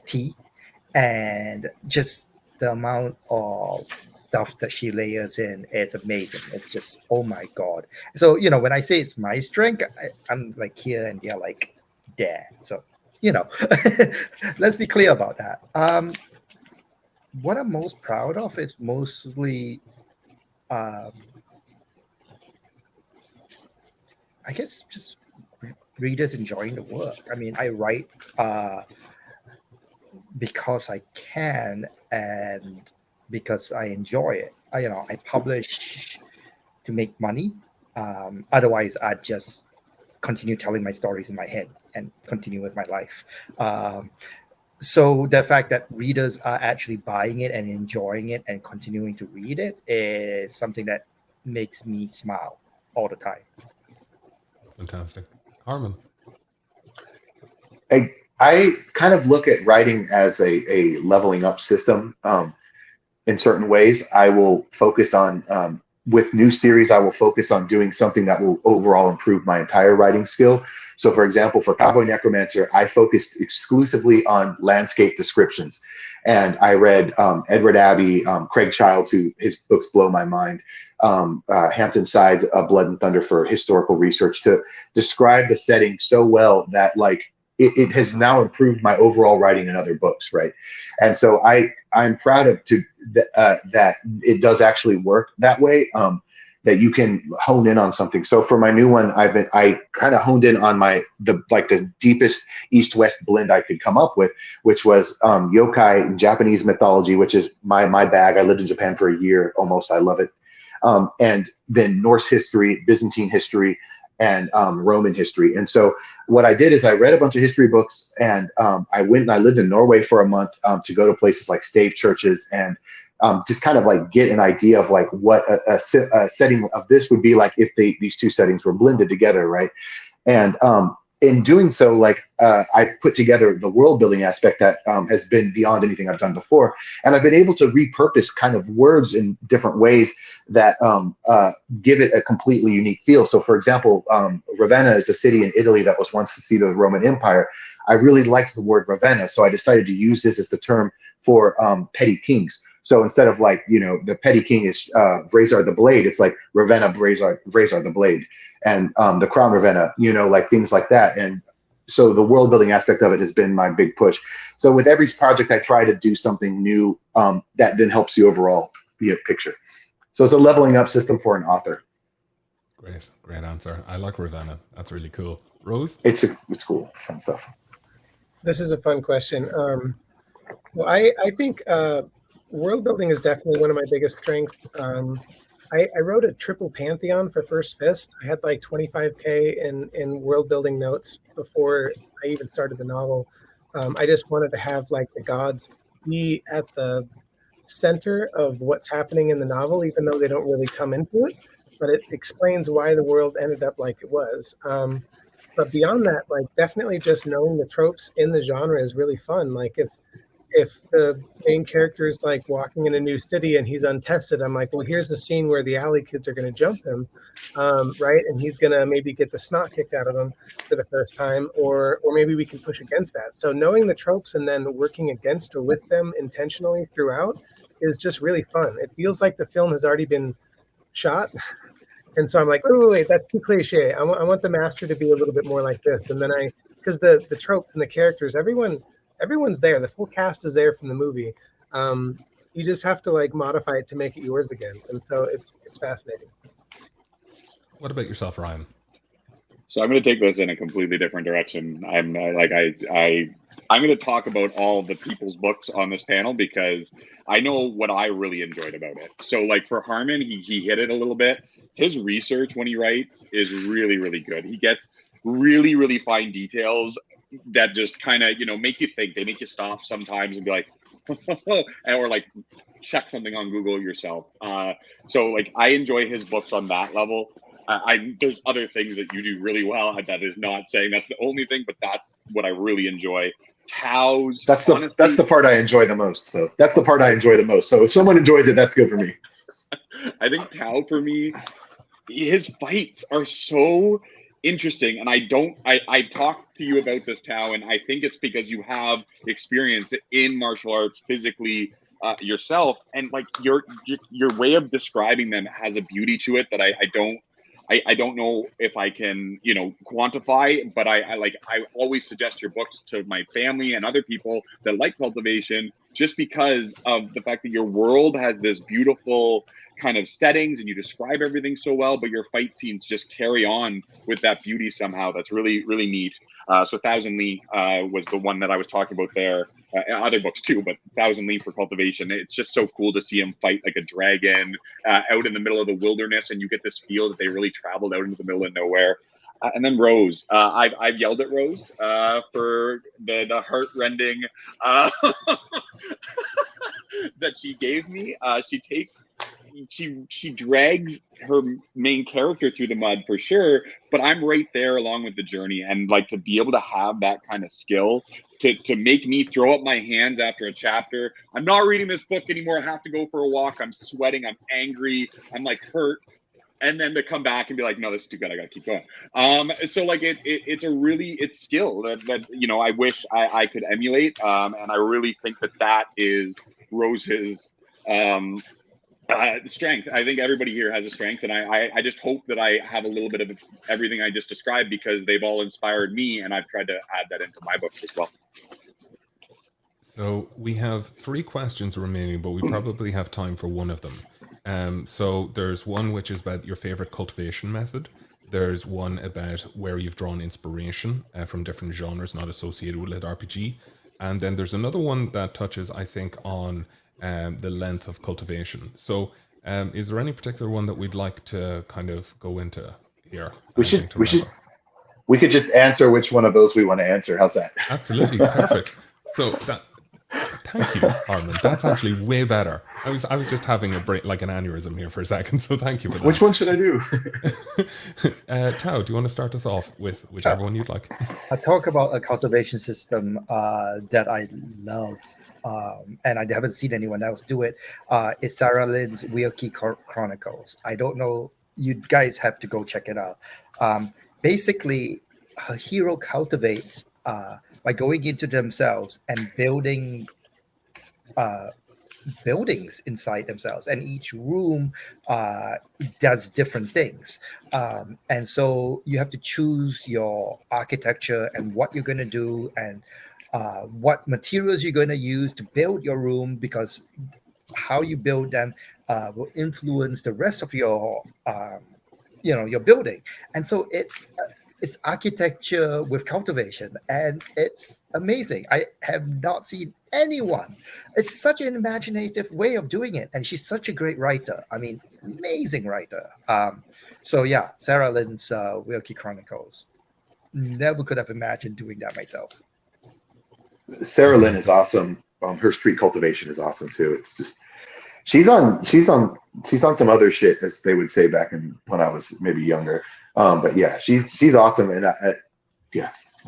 tea, and just the amount of stuff that she layers in is amazing. It's just, oh my god. So when I say it's my strength, I'm like here and they're like there. So let's be clear about that. What I'm most proud of is mostly I guess just readers enjoying the work. I mean, I write because I can and because I enjoy it. I publish to make money. Otherwise, I'd just continue telling my stories in my head and continue with my life. So the fact that readers are actually buying it and enjoying it and continuing to read it is something that makes me smile all the time. Fantastic. Harmon. I kind of look at writing as a leveling up system. In certain ways, I will focus on with new series. I will focus on doing something that will overall improve my entire writing skill. So, for example, for Cowboy Necromancer, I focused exclusively on landscape descriptions, and I read Edward Abbey, Craig Childs, who his books blow my mind, Hampton Sides, Blood and Thunder for historical research to describe the setting so well that it has now improved my overall writing in other books, right? And so I'm proud of that it does actually work that way. That you can hone in on something. So for my new one, I kind of honed in on the deepest East-West blend I could come up with, which was yokai, Japanese mythology, which is my bag. I lived in Japan for a year almost. I love it. And then Norse history, Byzantine history, and Roman history. And so what I did is I read a bunch of history books, and I went and I lived in Norway for a month to go to places like stave churches and just kind of like get an idea of like what a setting of this would be like if these two settings were blended together, right? And in doing so, I put together the world building aspect that has been beyond anything I've done before. And I've been able to repurpose kind of words in different ways that give it a completely unique feel. So for example, Ravenna is a city in Italy that was once the seat of the Roman Empire. I really liked the word Ravenna, so I decided to use this as the term for petty kings. So instead of the petty king is Brazar the Blade, it's like Ravenna Brazar the Blade, and the Crown Ravenna, like things like that. And so the world building aspect of it has been my big push. So with every project, I try to do something new that then helps the overall picture. So it's a leveling up system for an author. Great answer. I like Ravenna. That's really cool. Rose? It's cool, fun stuff. This is a fun question. So I think world building is definitely one of my biggest strengths. I wrote a triple pantheon for First Fist. I had like 25K in world building notes before I even started the novel. I just wanted to have like the gods be at the center of what's happening in the novel, even though they don't really come into it, but it explains why the world ended up like it was. But beyond that, like definitely just knowing the tropes in the genre is really fun. Like if the main character is like walking in a new city and he's untested, I'm like, well, here's the scene where the alley kids are going to jump him, right? And he's going to maybe get the snot kicked out of him for the first time, or maybe we can push against that. So knowing the tropes and then working against or with them intentionally throughout is just really fun. It feels like the film has already been shot. And so I'm like, oh, wait, that's too cliche. I want the master to be a little bit more like this. And then because the tropes and the characters, everyone's there. The full cast is there from the movie. You just have to like modify it to make it yours again. And so it's fascinating. What about yourself, Ryan? So I'm going to take this in a completely different direction. I'm going to talk about all the people's books on this panel because I know what I really enjoyed about it. So like for Harmon, he hit it a little bit. His research when he writes is really, really good. He gets really, really fine details that just kind of, make you think. They make you stop sometimes and be like, or like check something on Google yourself. So like I enjoy his books on that level. There's other things that you do really well. That is not saying that's the only thing, but that's what I really enjoy. Tao's. That's the part I enjoy the most. So that's the part I enjoy the most. So if someone enjoys it, that's good for me. I think Tao for me, his fights are so interesting, and I talked to you about this, Tao, and I think it's because you have experience in martial arts physically yourself, and like your way of describing them has a beauty to it that I don't know if I can, quantify, but I always suggest your books to my family and other people that like cultivation, just because of the fact that your world has this beautiful kind of settings and you describe everything so well, but your fight scenes just carry on with that beauty somehow. That's really, really neat. So Thousand Li was the one that I was talking about there. Other books too, but Thousand Li for cultivation. It's just so cool to see him fight like a dragon out in the middle of the wilderness, and you get this feel that they really traveled out into the middle of nowhere. And then Rose. I've yelled at Rose for the heart-rending that she gave me. She drags her main character through the mud for sure, but I'm right there along with the journey, and like to be able to have that kind of skill to make me throw up my hands after a chapter. I'm not reading this book anymore. I have to go for a walk. I'm sweating. I'm angry. I'm like hurt. And then to come back and be like, no, this is too good. I got to keep going. So like it's skill that I wish I could emulate. And I really think that is Rose's strength. I think everybody here has a strength, and I just hope that I have a little bit of everything I just described, because they've all inspired me, and I've tried to add that into my books as well. So we have 3 questions remaining, but we probably have time for one of them. So there's one which is about your favorite cultivation method. There's one about where you've drawn inspiration from different genres not associated with lit RPG. And then there's another one that touches, I think, on the length of cultivation. So is there any particular one that we'd like to kind of go into here? We could just answer which one of those we want to answer. How's that? Absolutely perfect. So thank you, Armin. That's actually way better. I was just having a break, like an aneurysm here for a second. So thank you for that. Which one should I do? Tao, do you want to start us off with whichever one you'd like? I talk about a cultivation system that I love, and I haven't seen anyone else do it. It's Sarah Lynn's Wheelkey Chronicles. I don't know. You guys have to go check it out. Basically, her hero cultivates by going into themselves and building buildings inside themselves, and each room does different things, and so you have to choose your architecture and what you're going to do, and what materials you're going to use to build your room, because how you build them will influence the rest of your your building. And so it's architecture with cultivation, and it's amazing. I have not seen anyone. It's such an imaginative way of doing it, and she's such a great writer. I mean, amazing writer. So yeah, Sarah Lynn's Wheelkey Chronicles. Never could have imagined doing that myself. Sarah Lynn is awesome. Her street cultivation is awesome too. It's just she's on some other shit, as they would say back when I was maybe younger. But yeah, she's awesome, and I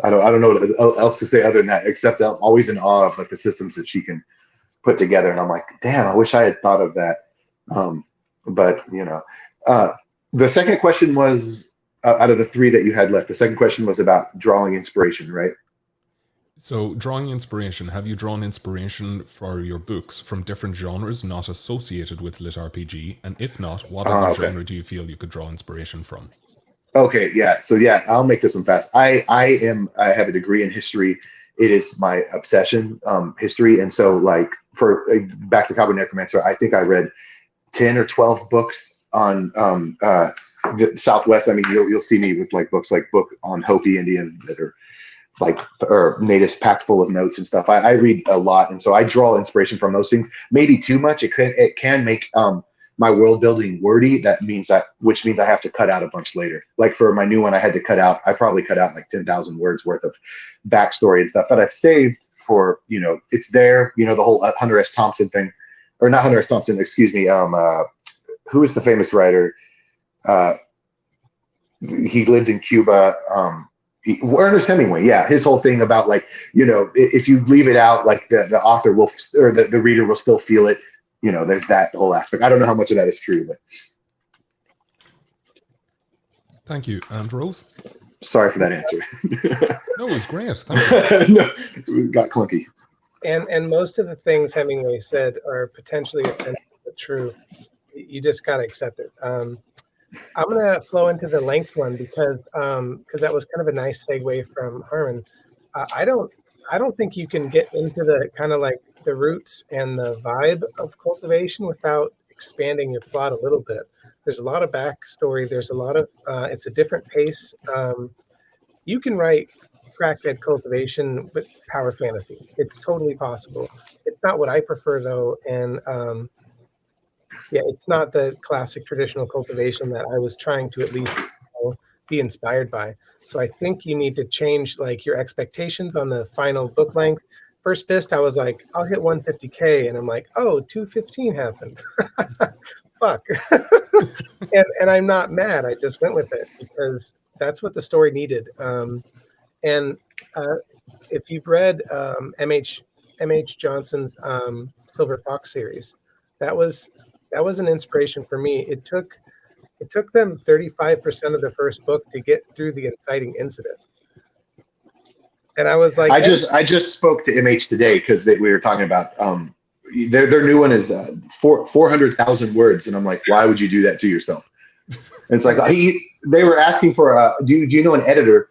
don't know what else to say other than that, except I'm always in awe of like the systems that she can put together, and I'm like, damn, I wish I had thought of that. But the second question was out of the 3 that you had left. The second question was about drawing inspiration, right? So, drawing inspiration, have you drawn inspiration for your books from different genres not associated with lit RPG? And if not, what other genre do you feel you could draw inspiration from? Okay, yeah. So yeah, I'll make this one fast. I have a degree in history. It is my obsession, history. And so like back to Cowboy Necromancer, I think I read 10 or 12 books on the Southwest. I mean, you'll see me with like books like book on Hopi Indians that are or natives packed full of notes and stuff. I read a lot, and so I draw inspiration from those things. Maybe too much. It can make my world building wordy. Which means I have to cut out a bunch later. Like for my new one, I probably cut out like 10,000 words worth of backstory and stuff that I've saved for, it's there, the whole Hunter S. Thompson thing, or not Hunter S. Thompson, excuse me. Who is the famous writer? He lived in Cuba. Ernest Hemingway, yeah, his whole thing about like, if you leave it out, like the author will, or the reader will still feel it. There's that whole aspect. I don't know how much of that is true, but. Thank you. And Rose? Sorry for that answer. No, it was great. Thank you. No, it got clunky. And most of the things Hemingway said are potentially offensive but true. You just got to accept it. I'm going to flow into the length one because that was kind of a nice segue from Harmon. I don't think you can get into the kind of like the roots and the vibe of cultivation without expanding your plot a little bit. There's a lot of backstory. There's a lot of it's a different pace. You can write crackhead cultivation with power fantasy. It's totally possible. It's not what I prefer though, and yeah, it's not the classic traditional cultivation that I was trying to at least be inspired by. So I think you need to change like your expectations on the final book length. First Fist, I was like, I'll hit 150K, and I'm like, oh, 215 happened. Fuck. And I'm not mad. I just went with it because that's what the story needed. And if you've read MH Johnson's Silver Fox series, that was an inspiration for me. It took them 35% of the first book to get through the inciting incident, and I was like, I just spoke to MH today because we were talking about their new one is 400,000 words, and I'm like, why would you do that to yourself? And it's like they were asking for do you know an editor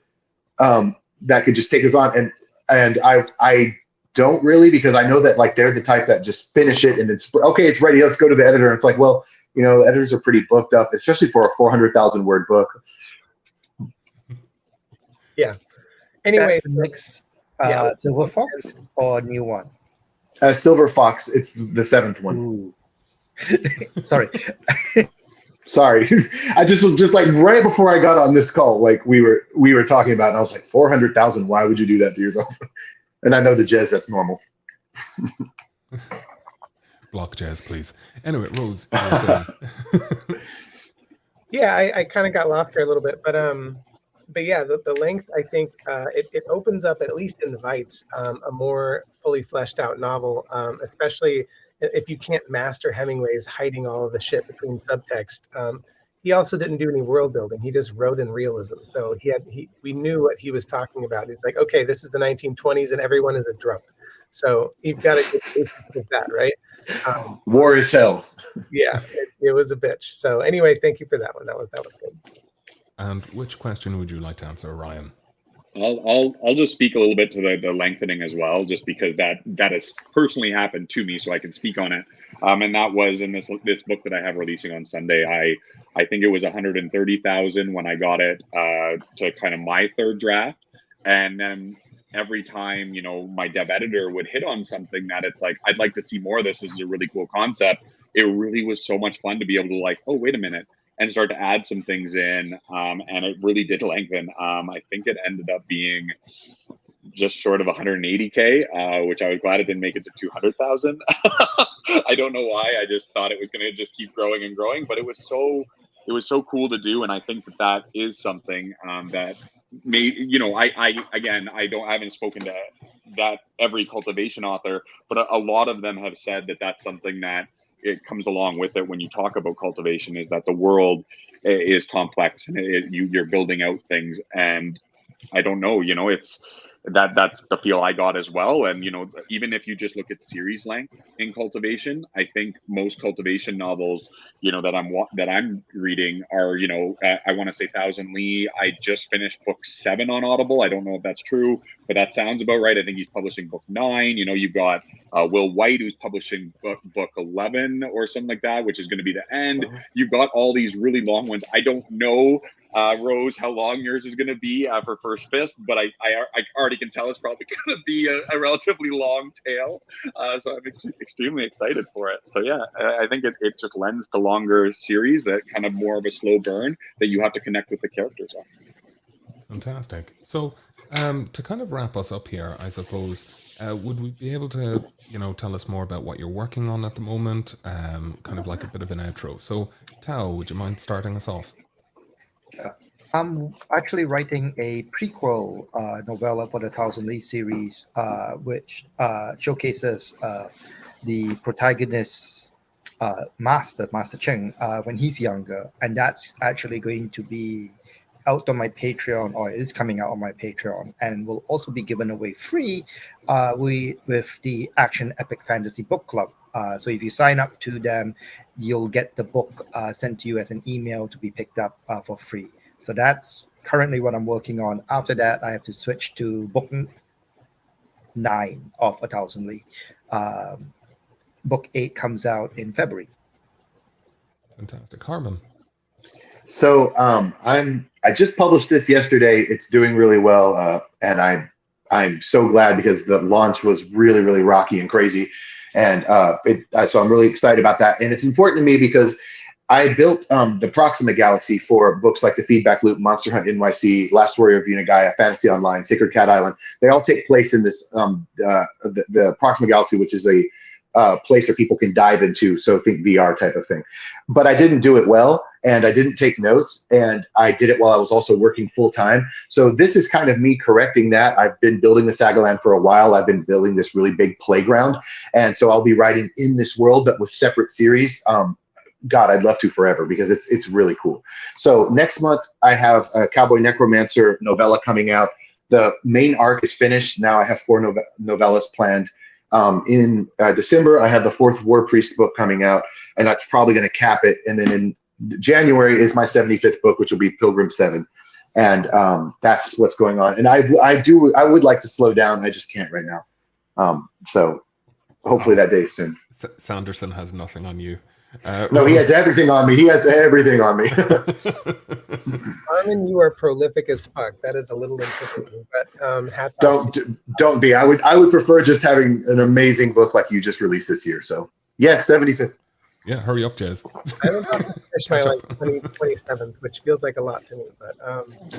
that could just take us on, and I don't really, because I know that like they're the type that just finish it and it's okay, it's ready, let's go to the editor. And it's like, well, you know, the editors are pretty booked up, especially for a 400,000 word book. Yeah. Anyway, the next yeah. Silver Fox or new one? Silver Fox, it's the 7th one. Ooh. Sorry. Sorry. I just was just like right before I got on this call, like we were talking about, and I was like, 400,000, why would you do that to yourself? And I know the Jez, that's normal. Block Jez, please. Anyway, Rose, you were saying. Yeah, I kind of got lost there a little bit, but yeah, the length, I think it opens up, at least invites a more fully fleshed out novel, especially if you can't master Hemingway's hiding all of the shit between subtext. He also didn't do any world building. He just wrote in realism. So we knew what he was talking about. He's like, okay, this is the 1920s and everyone is a drunk. So you've got to get patience with that, right? War is hell. Yeah, it was a bitch. So anyway, thank you for that one. That was good. And which question would you like to answer, Ryan? I'll just speak a little bit to the lengthening as well, just because that has personally happened to me, so I can speak on it. And that was in this book that I have releasing on Sunday. I think it was 130,000 when I got it to kind of my third draft, and then every time, you know, my dev editor would hit on something that it's like, I'd like to see more of this. This is a really cool concept. It really was so much fun to be able to like, oh, wait a minute, and start to add some things in. And it really did lengthen. I think it ended up being just short of 180K, which I was glad it didn't make it to 200,000. I don't know why. I just thought it was going to just keep growing and growing, but it was so cool to do. And I think that is something that made, you know, I haven't spoken to that every cultivation author, but a lot of them have said that that's something that it comes along with it when you talk about cultivation, is that the world is complex and you're building out things. And I don't know, you know, that's the feel I got as well. And, you know, even if you just look at series length in cultivation, I think most cultivation novels, you know, that I'm reading are, you know, I want to say Thousand Lee. I just finished book 7 on Audible. I don't know if that's true, but that sounds about right. I think he's publishing book 9. You know, you've got Will White, who's publishing book 11 or something like that, which is going to be the end. You've got all these really long ones. I don't know, Rose, how long yours is going to be for First Fist, but I already can tell it's probably going to be a relatively long tail. So I'm extremely excited for it. So yeah, I think it just lends to longer series, that kind of more of a slow burn that you have to connect with the characters on. Fantastic. So to kind of wrap us up here, I suppose, would we be able to, you know, tell us more about what you're working on at the moment? Kind of like a bit of an outro. So Tao, would you mind starting us off? I'm actually writing a prequel novella for the Thousand Lee series, which showcases the protagonist's Master Cheng when he's younger, and that's actually going to be out on my Patreon, or is coming out on my Patreon, and will also be given away free with the Action Epic Fantasy Book Club. So if you sign up to them, you'll get the book sent to you as an email to be picked up for free. So that's currently what I'm working on. After that, I have to switch to book 9 of A Thousand Lee. Book 8 comes out in February. Fantastic. Harmon. So I just published this yesterday. It's doing really well, and I'm so glad because the launch was really, really rocky and crazy, and so I'm really excited about that. And it's important to me because I built the Proxima Galaxy for books like The Feedback Loop, Monster Hunt NYC, Last Warrior of Unagaia, Fantasy Online, Sacred Cat Island. They all take place in this the Proxima Galaxy, which is a place where people can dive into. So think VR type of thing. But I didn't do it well, and I didn't take notes, and I did it while I was also working full time. So this is kind of me correcting that. I've been building the Sagaland for a while. I've been building this really big playground, and so I'll be writing in this world, but with separate series. God, I'd love to forever because it's really cool. So next month I have a Cowboy Necromancer novella coming out. The main arc is finished. Now I have 4 novellas planned. In December, I have the 4th War Priest book coming out, and that's probably going to cap it. And then in January is my 75th book, which will be Pilgrim 7. And that's what's going on. And I would like to slow down. I just can't right now. So hopefully that day soon. Sanderson has nothing on you. No, he has everything on me. He has everything on me. Armin, you are prolific as fuck. That is a little intimidating, but hats off. Don't be. I would prefer just having an amazing book like you just released this year. So yes, 75th. Yeah, hurry up, Jez. I would have to finish my 27th, which feels like a lot to me, but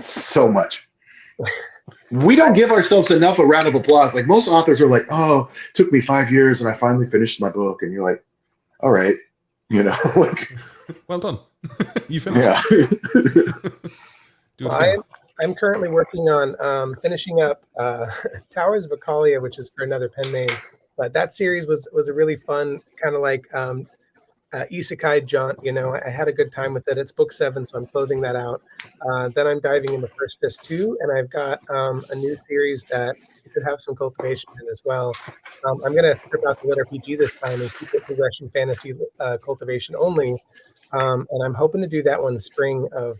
so much. We don't give ourselves enough a round of applause. Like most authors are like, oh, it took me 5 years and I finally finished my book, and you're like, all right. You know, like, well done. You finished. Yeah. I'm currently working on finishing up Towers of Akalia, which is for another pen name. But that series was a really fun kind of like isekai jaunt. You know, I had a good time with it. It's book 7, so I'm closing that out. Then I'm diving into First Fist 2, and I've got a new series that could have some cultivation in as well. I'm going to strip out the lit RPG this time and keep it progression fantasy cultivation only. And I'm hoping to do that one spring of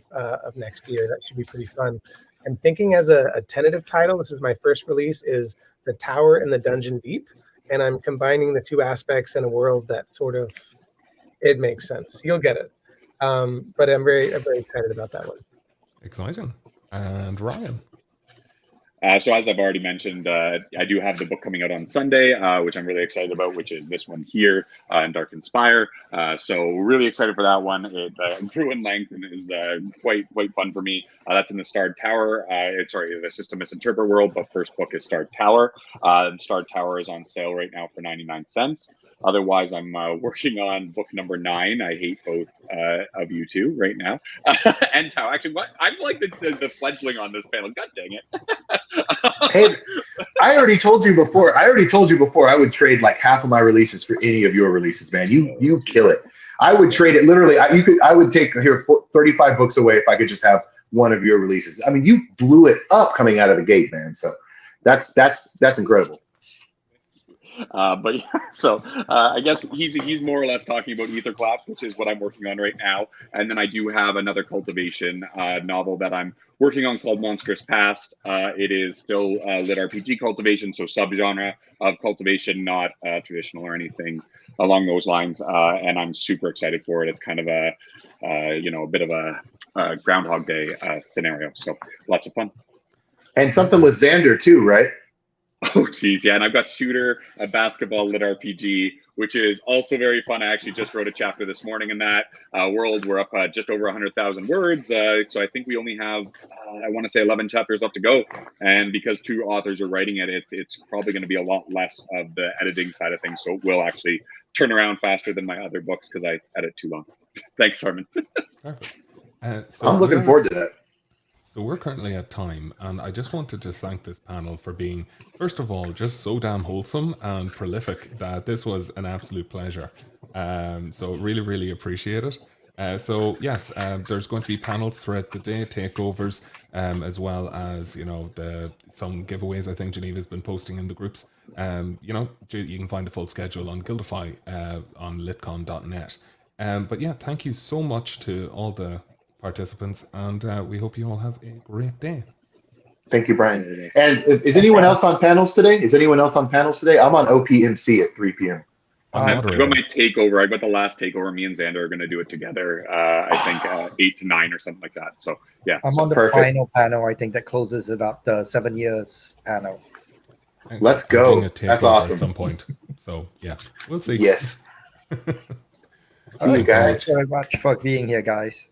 next year. That should be pretty fun. I'm thinking as a tentative title, this is my first release, is The Tower and the Dungeon Deep. And I'm combining the two aspects in a world that sort of, it makes sense. You'll get it. But I'm very excited about that one. Exciting. And Ryan? So as I've already mentioned, I do have the book coming out on Sunday, which I'm really excited about, which is this one here, in Dark Inspire. So really excited for that one. It grew in length and is quite fun for me. That's in the Starred Tower. The System Misinterpret world, but first book is Starred Tower. Starred Tower is on sale right now for 99 cents. Otherwise, I'm working on book number 9. I hate both of you two right now. And Tower. Actually, I'm like the fledgling on this panel. God dang it. Hey, I already told you before I would trade like half of my releases for any of your releases, man. You kill it. I would trade it literally. I would take 35 books away if I could just have one of your releases. I mean, you blew it up coming out of the gate, man. So that's incredible. But yeah, so I guess he's more or less talking about Etherclaps, which is what I'm working on right now. And then I do have another cultivation novel that I'm working on called Monstrous Past. It is still lit RPG cultivation, so subgenre of cultivation, not traditional or anything along those lines. And I'm super excited for it. It's kind of a bit of a Groundhog Day scenario. So lots of fun. And something with Xander too, right? Oh, geez, yeah. And I've got Shooter, a basketball lit RPG, which is also very fun. I actually just wrote a chapter this morning in that world. We're up just over 100,000 words. So I think we only have, I want to say 11 chapters left to go. And because 2 authors are writing it, it's probably going to be a lot less of the editing side of things. So it will actually turn around faster than my other books because I edit too long. Thanks, Harmon. Perfect. I'm looking forward to that. So we're currently at time, and I just wanted to thank this panel for being, first of all, just so damn wholesome and prolific that this was an absolute pleasure. So really, really appreciate it. So yes, there's going to be panels throughout the day, takeovers, as well as, some giveaways I think Geneva's been posting in the groups. You can find the full schedule on Gildify on litcon.net. But yeah, thank you so much to all the participants, and we hope you all have a great day. Thank you, Brian. And is anyone else on panels today? I'm on OPMC at 3 p.m. I got my takeover. I got the last takeover. Me and Xander are going to do it together. I think 8 to 9 or something like that. So yeah, I'm on the final panel. I think that closes it up. The 7 years panel. Let's go. That's awesome. At some point. So yeah, we'll see. Yes. See you Thanks guys. very much for being here, guys.